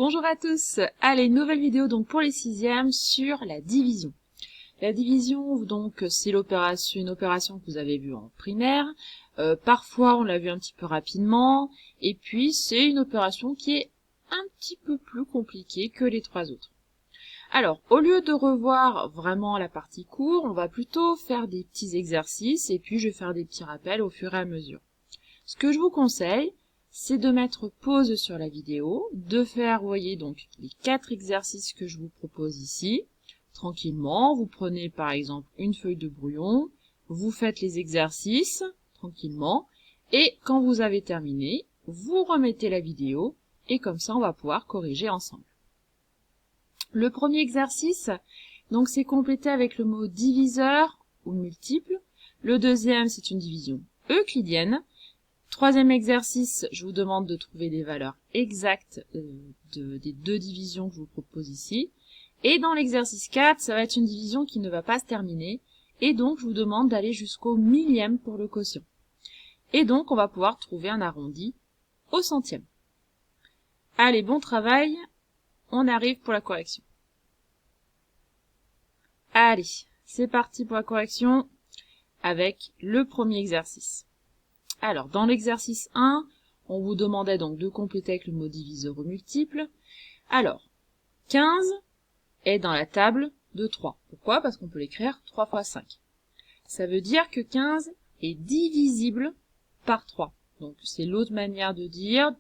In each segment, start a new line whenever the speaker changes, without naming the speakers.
Bonjour à tous. Allez, nouvelle vidéo donc pour les sixièmes sur la division. La division, donc, c'est une opération que vous avez vue en primaire. Parfois, on l'a vu un petit peu rapidement. Et puis, c'est une opération qui est un petit peu plus compliquée que les trois autres. Alors, au lieu de revoir vraiment la partie cours, on va plutôt faire des petits exercices et puis je vais faire des petits rappels au fur et à mesure. Ce que je vous conseille, c'est de mettre pause sur la vidéo, de faire, vous voyez, donc les 4 exercices que je vous propose ici, tranquillement. Vous prenez par exemple une feuille de brouillon, vous faites les exercices, tranquillement, et quand vous avez terminé, vous remettez la vidéo, et comme ça on va pouvoir corriger ensemble. Le premier exercice, donc c'est complété avec le mot diviseur ou multiple. Le deuxième, c'est une division euclidienne. Troisième exercice, je vous demande de trouver des valeurs exactes des deux divisions que je vous propose ici. Et dans l'exercice 4, ça va être une division qui ne va pas se terminer. Et donc, je vous demande d'aller jusqu'au millième pour le quotient. Et donc, on va pouvoir trouver un arrondi au centième. Allez, bon travail. On arrive pour la correction. Allez, c'est parti pour la correction avec le premier exercice. Alors, dans l'exercice 1, on vous demandait donc de compléter avec le mot diviseur au multiple. Alors, 15 est dans la table de 3. Pourquoi? Parce qu'on peut l'écrire 3 fois 5. Ça veut dire que 15 est divisible par 3. Donc, c'est l'autre manière de dire,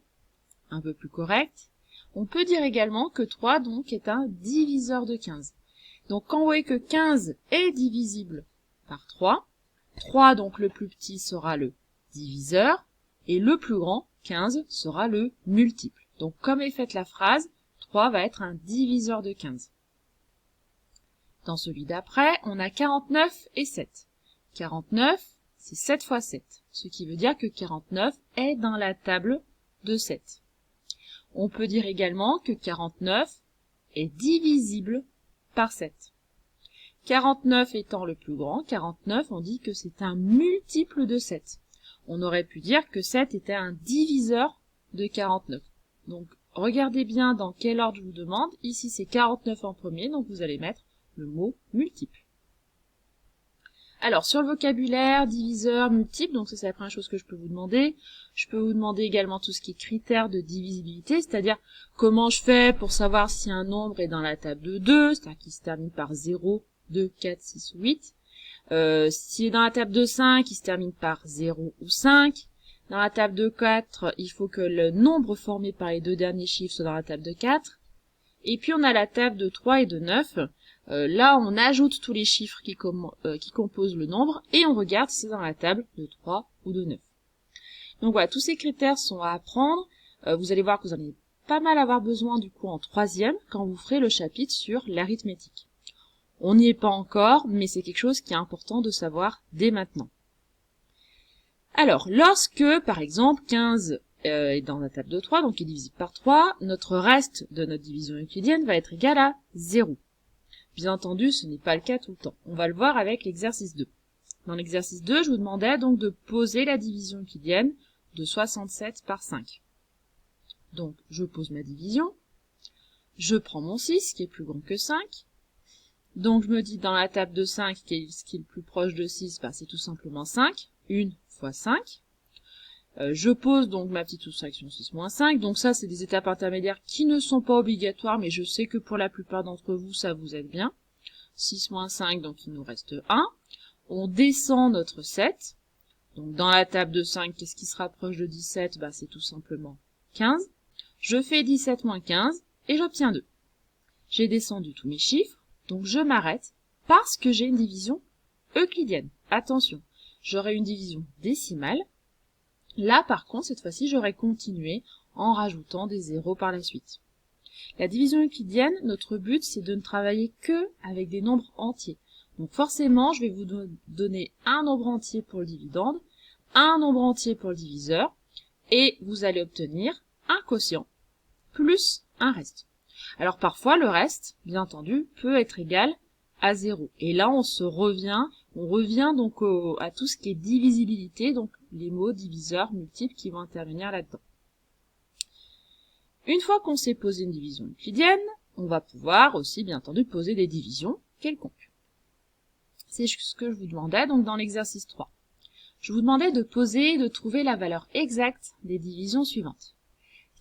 un peu plus correcte. On peut dire également que 3, donc, est un diviseur de 15. Donc, quand vous voyez que 15 est divisible par 3, 3, donc le plus petit, sera le diviseur, et le plus grand, 15, sera le multiple. Donc, comme est faite la phrase, 3 va être un diviseur de 15. Dans celui d'après, on a 49 et 7. 49, c'est 7 fois 7, ce qui veut dire que 49 est dans la table de 7. On peut dire également que 49 est divisible par 7. 49 étant le plus grand, 49, on dit que c'est un multiple de 7. On aurait pu dire que 7 était un diviseur de 49. Donc, regardez bien dans quel ordre je vous demande. Ici, c'est 49 en premier, donc vous allez mettre le mot multiple. Alors, sur le vocabulaire, diviseur, multiple, donc ça c'est la première chose que je peux vous demander. Je peux vous demander également tout ce qui est critères de divisibilité, c'est-à-dire comment je fais pour savoir si un nombre est dans la table de 2, c'est-à-dire qu'il se termine par 0, 2, 4, 6 ou 8. S'il est dans la table de 5, il se termine par 0 ou 5. Dans la table de 4, il faut que le nombre formé par les deux derniers chiffres soit dans la table de 4. Et puis on a la table de 3 et de 9. Là, on ajoute tous les chiffres qui composent le nombre et on regarde si c'est dans la table de 3 ou de 9. Donc voilà, tous ces critères sont à apprendre. Vous allez voir que vous en allez pas mal avoir besoin du coup en troisième quand vous ferez le chapitre sur l'arithmétique. On n'y est pas encore, mais c'est quelque chose qui est important de savoir dès maintenant. Alors, lorsque, par exemple, 15 est dans la table de 3, donc est divisible par 3, notre reste de notre division euclidienne va être égal à 0. Bien entendu, ce n'est pas le cas tout le temps. On va le voir avec l'exercice 2. Dans l'exercice 2, je vous demandais donc de poser la division euclidienne de 67 par 5. Donc, je pose ma division. Je prends mon 6, qui est plus grand que 5. Donc, je me dis, dans la table de 5, ce qui est le plus proche de 6, bah, c'est tout simplement 5. 1 fois 5. Je pose donc ma petite soustraction 6 moins 5. Donc ça, c'est des étapes intermédiaires qui ne sont pas obligatoires, mais je sais que pour la plupart d'entre vous, ça vous aide bien. 6 moins 5, donc il nous reste 1. On descend notre 7. Donc dans la table de 5, qu'est-ce qui se rapproche de 17? Bah, c'est tout simplement 15. Je fais 17 moins 15 et j'obtiens 2. J'ai descendu tous mes chiffres. Donc je m'arrête parce que j'ai une division euclidienne. Attention, j'aurai une division décimale. Là, par contre, cette fois-ci, j'aurai continué en rajoutant des zéros par la suite. La division euclidienne, notre but, c'est de ne travailler que avec des nombres entiers. Donc forcément, je vais vous donner un nombre entier pour le dividende, un nombre entier pour le diviseur, et vous allez obtenir un quotient plus un reste. Alors parfois, le reste, bien entendu, peut être égal à 0. Et là, on revient donc à tout ce qui est divisibilité, donc les mots diviseurs, multiples qui vont intervenir là-dedans. Une fois qu'on sait poser une division euclidienne, on va pouvoir aussi, bien entendu, poser des divisions quelconques. C'est ce que je vous demandais donc dans l'exercice 3. Je vous demandais de poser et de trouver la valeur exacte des divisions suivantes.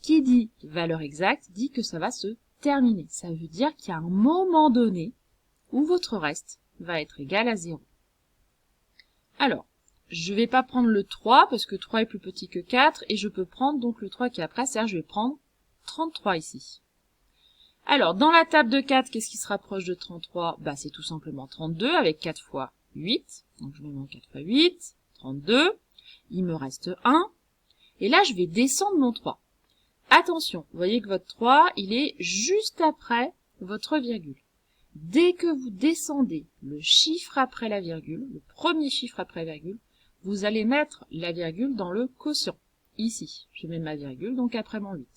Qui dit valeur exacte dit que ça va se terminer. Ça veut dire qu'il y a un moment donné où votre reste va être égal à 0. Alors, je ne vais pas prendre le 3 parce que 3 est plus petit que 4 et je peux prendre donc le 3 qui est après, c'est-à-dire je vais prendre 33 ici. Alors, dans la table de 4, qu'est-ce qui se rapproche de 33? Bah, c'est tout simplement 32 avec 4 fois 8. Donc, je me mets en 4 fois 8, 32. Il me reste 1. Et là, je vais descendre mon 3. Attention, vous voyez que votre 3, il est juste après votre virgule. Dès que vous descendez le chiffre après la virgule, le premier chiffre après la virgule, vous allez mettre la virgule dans le quotient. Ici, je mets ma virgule, donc après mon 8.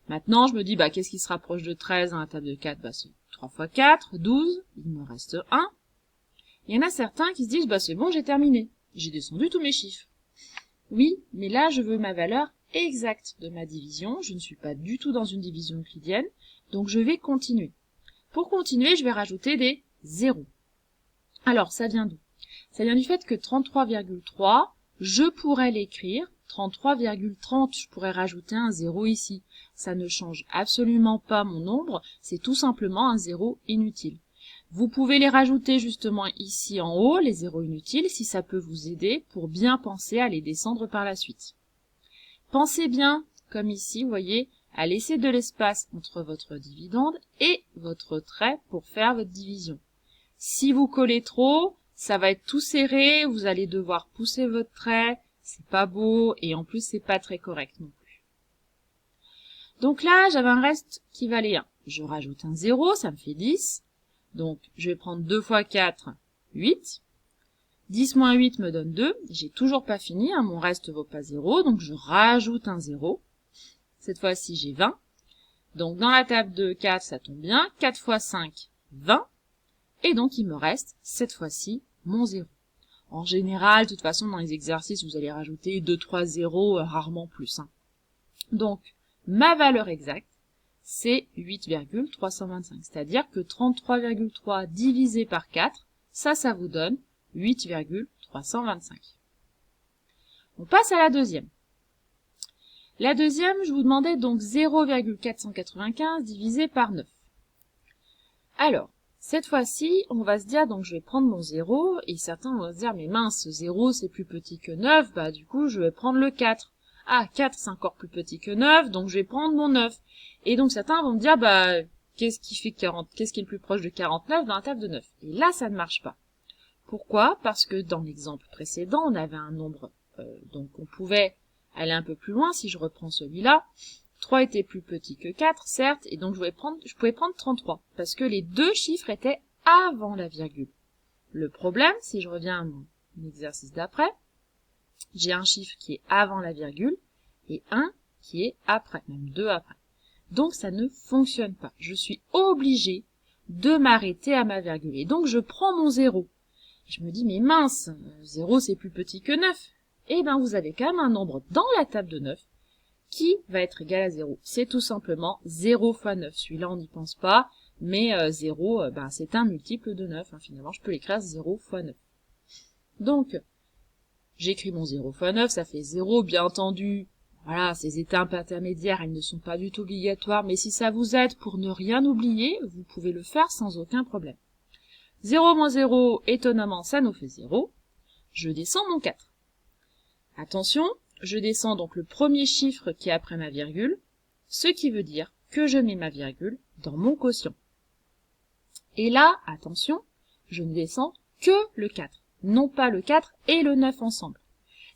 Maintenant, je me dis, bah, qu'est-ce qui se rapproche de 13 dans la table de 4? Bah, c'est 3 fois 4, 12, il me reste 1. Il y en a certains qui se disent, bah, c'est bon, j'ai terminé. J'ai descendu tous mes chiffres. Oui, mais là, je veux ma valeur exacte de ma division. Je ne suis pas du tout dans une division euclidienne, donc je vais continuer. Pour continuer, je vais rajouter des zéros. Alors, ça vient d'où? Ça vient du fait que 33,3, je pourrais l'écrire 33,30, je pourrais rajouter un 0 ici. Ça ne change absolument pas mon nombre, c'est tout simplement un 0 inutile. Vous pouvez les rajouter justement ici en haut, les zéros inutiles, si ça peut vous aider pour bien penser à les descendre par la suite. Pensez bien, comme ici, vous voyez, à laisser de l'espace entre votre dividende et votre trait pour faire votre division. Si vous collez trop, ça va être tout serré, vous allez devoir pousser votre trait, c'est pas beau et en plus c'est pas très correct non plus. Donc là, j'avais un reste qui valait 1. Je rajoute un 0, ça me fait 10. Donc je vais prendre 2 fois 4, 8. 10 moins 8 me donne 2. J'ai toujours pas fini, hein, mon reste vaut pas 0, donc je rajoute un 0. Cette fois-ci, j'ai 20. Donc dans la table de 4, ça tombe bien. 4 fois 5, 20. Et donc il me reste, cette fois-ci, mon 0. En général, de toute façon, dans les exercices, vous allez rajouter 2, 3 zéros, rarement plus. Hein. Donc, ma valeur exacte, c'est 8,325. C'est-à-dire que 33,3 divisé par 4, ça vous donne 8,325. On passe à la deuxième. La deuxième, je vous demandais donc 0,495 divisé par 9. Alors, cette fois-ci, on va se dire, donc je vais prendre mon 0, et certains vont se dire, mais mince, 0 c'est plus petit que 9, bah du coup je vais prendre le 4. Ah, 4 c'est encore plus petit que 9, donc je vais prendre mon 9. Et donc certains vont me dire, bah qu'est-ce qui est le plus proche de 49 dans la table de 9? Et là, ça ne marche pas. Pourquoi? Parce que dans l'exemple précédent, on avait un nombre, donc on pouvait aller un peu plus loin si je reprends celui-là. 3 était plus petit que 4, certes, et donc je pouvais prendre 33, parce que les deux chiffres étaient avant la virgule. Le problème, si je reviens à mon exercice d'après, j'ai un chiffre qui est avant la virgule, et un qui est après, même deux après. Donc ça ne fonctionne pas. Je suis obligée de m'arrêter à ma virgule. Et donc je prends mon 0. Je me dis, mais mince, 0 c'est plus petit que 9. Eh ben vous avez quand même un nombre dans la table de 9 qui va être égal à 0. C'est tout simplement 0 fois 9. Celui-là, on n'y pense pas, mais 0, c'est un multiple de 9. Hein. Finalement, je peux l'écrire 0 fois 9. Donc, j'écris mon 0 fois 9, ça fait 0, bien entendu. Voilà, ces étapes intermédiaires, elles ne sont pas du tout obligatoires, mais si ça vous aide pour ne rien oublier, vous pouvez le faire sans aucun problème. 0 moins 0, étonnamment, ça nous fait 0. Je descends mon 4. Attention, je descends donc le premier chiffre qui est après ma virgule, ce qui veut dire que je mets ma virgule dans mon quotient. Et là, attention, je ne descends que le 4, non pas le 4 et le 9 ensemble.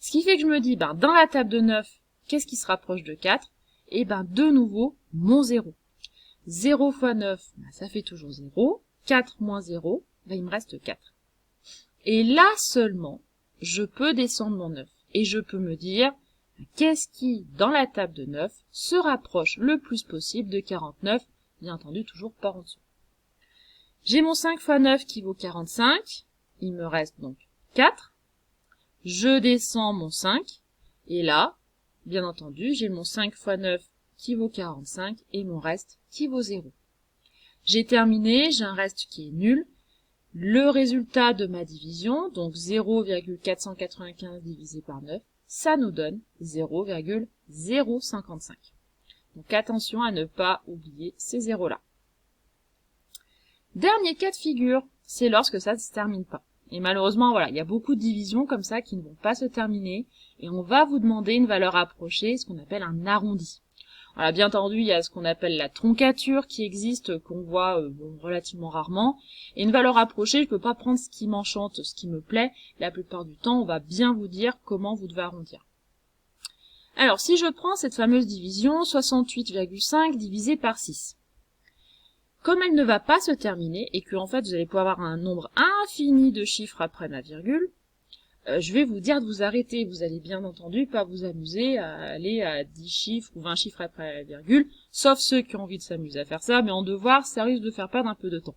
Ce qui fait que je me dis, dans la table de 9, qu'est-ce qui se rapproche de 4? Et de nouveau, mon 0. 0 fois 9, ça fait toujours 0. 4 moins 0, il me reste 4. Et là seulement, je peux descendre mon 9. Et je peux me dire, qu'est-ce qui, dans la table de 9, se rapproche le plus possible de 49, bien entendu toujours par en dessous. J'ai mon 5 fois 9 qui vaut 45, il me reste donc 4. Je descends mon 5, et là, bien entendu, j'ai mon 5 fois 9 qui vaut 45 et mon reste qui vaut 0. J'ai terminé, j'ai un reste qui est nul. Le résultat de ma division, donc 0,495 divisé par 9, ça nous donne 0,055. Donc attention à ne pas oublier ces zéros-là. Dernier cas de figure, c'est lorsque ça ne se termine pas. Et malheureusement, voilà, il y a beaucoup de divisions comme ça qui ne vont pas se terminer, et on va vous demander une valeur approchée, ce qu'on appelle un arrondi. Alors bien entendu, il y a ce qu'on appelle la troncature qui existe, qu'on voit relativement rarement. Et une valeur approchée, je ne peux pas prendre ce qui m'enchante, ce qui me plaît. La plupart du temps, on va bien vous dire comment vous devez arrondir. Alors, si je prends cette fameuse division, 68,5 divisé par 6. Comme elle ne va pas se terminer, et que en fait vous allez pouvoir avoir un nombre infini de chiffres après ma virgule, je vais vous dire de vous arrêter. Vous allez bien entendu pas vous amuser à aller à 10 chiffres ou 20 chiffres après la virgule, sauf ceux qui ont envie de s'amuser à faire ça, mais en devoir, ça risque de faire perdre un peu de temps.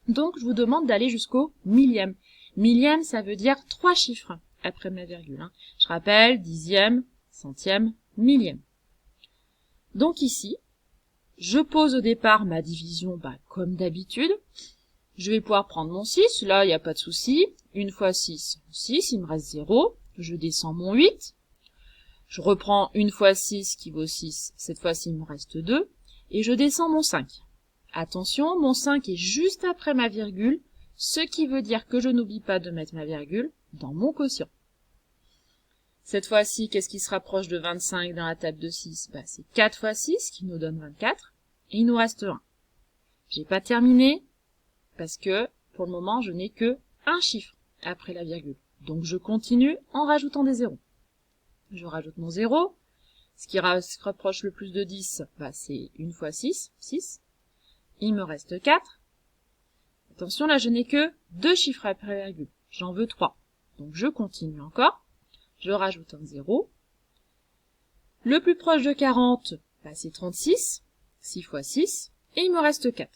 Donc je vous demande d'aller jusqu'au millième. Millième, ça veut dire 3 chiffres après ma virgule. Je rappelle, dixième, centième, millième. Donc ici, je pose au départ ma division comme d'habitude. Je vais pouvoir prendre mon 6, là il n'y a pas de souci. 1 fois 6, 6, il me reste 0. Je descends mon 8. Je reprends 1 fois 6 qui vaut 6, cette fois-ci il me reste 2. Et je descends mon 5. Attention, mon 5 est juste après ma virgule, ce qui veut dire que je n'oublie pas de mettre ma virgule dans mon quotient. Cette fois-ci, qu'est-ce qui se rapproche de 25 dans la table de 6? C'est 4 fois 6 qui nous donne 24. Et il nous reste 1. J'ai pas terminé parce que, pour le moment, je n'ai que un chiffre après la virgule. Donc je continue en rajoutant des zéros. Je rajoute mon 0. Ce qui se rapproche le plus de 10, c'est 1 fois 6, 6. Il me reste 4. Attention, là, je n'ai que 2 chiffres après la virgule. J'en veux 3. Donc je continue encore. Je rajoute un 0. Le plus proche de 40, c'est 36. 6 fois 6. Et il me reste 4.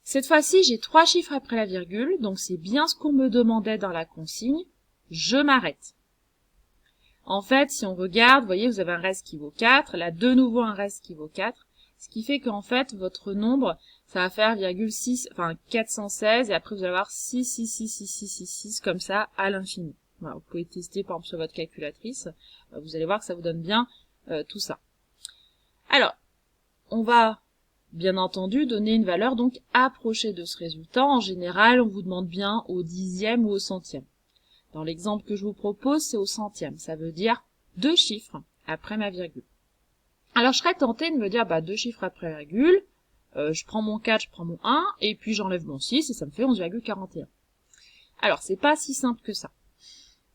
Cette fois-ci, j'ai 3 chiffres après la virgule, donc c'est bien ce qu'on me demandait dans la consigne. Je m'arrête. En fait, si on regarde, vous voyez, vous avez un reste qui vaut 4, là, de nouveau un reste qui vaut 4, ce qui fait qu'en fait, votre nombre, ça va faire 416, et après vous allez avoir 6, 6, 6, 6, 6, 6, 6, comme ça, à l'infini. Voilà, vous pouvez tester, par exemple, sur votre calculatrice, vous allez voir que ça vous donne bien tout ça. Alors, on va bien entendu donner une valeur donc approchée de ce résultat. En général, on vous demande bien au dixième ou au centième. Dans l'exemple que je vous propose, c'est au centième. Ça veut dire 2 chiffres après ma virgule. Alors, je serais tentée de me dire, 2 chiffres après la virgule, je prends mon 4, je prends mon 1, et puis j'enlève mon 6, et ça me fait 11,41. Alors, c'est pas si simple que ça.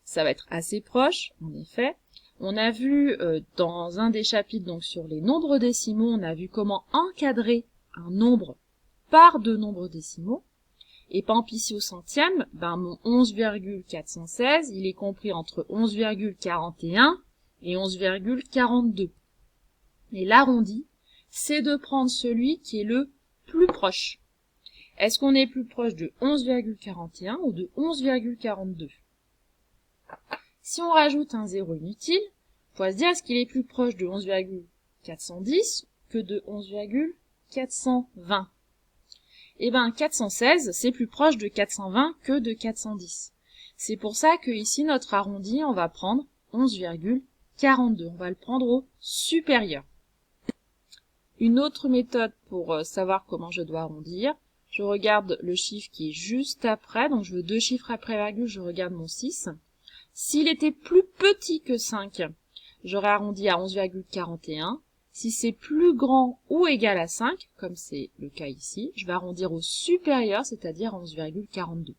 Ça va être assez proche, en effet. On a vu dans un des chapitres donc sur les nombres décimaux, on a vu comment encadrer un nombre par 2 nombres décimaux. Et par exemple ici au centième, mon 11,416, il est compris entre 11,41 et 11,42. Et l'arrondi, c'est de prendre celui qui est le plus proche. Est-ce qu'on est plus proche de 11,41 ou de 11,42? Si on rajoute un 0 inutile, il faut se dire est-ce qu'il est plus proche de 11,410 que de 11,420. 416, c'est plus proche de 420 que de 410. C'est pour ça que ici, notre arrondi, on va prendre 11,42. On va le prendre au supérieur. Une autre méthode pour savoir comment je dois arrondir, je regarde le chiffre qui est juste après, donc je veux 2 chiffres après la virgule, je regarde mon 6. S'il était plus petit que 5, j'aurais arrondi à 11,41. Si c'est plus grand ou égal à 5, comme c'est le cas ici, je vais arrondir au supérieur, c'est-à-dire 11,42.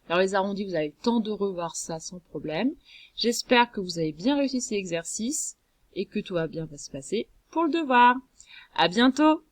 Alors les arrondis, vous avez le temps de revoir ça sans problème. J'espère que vous avez bien réussi ces exercices et que tout va bien se passer pour le devoir. À bientôt!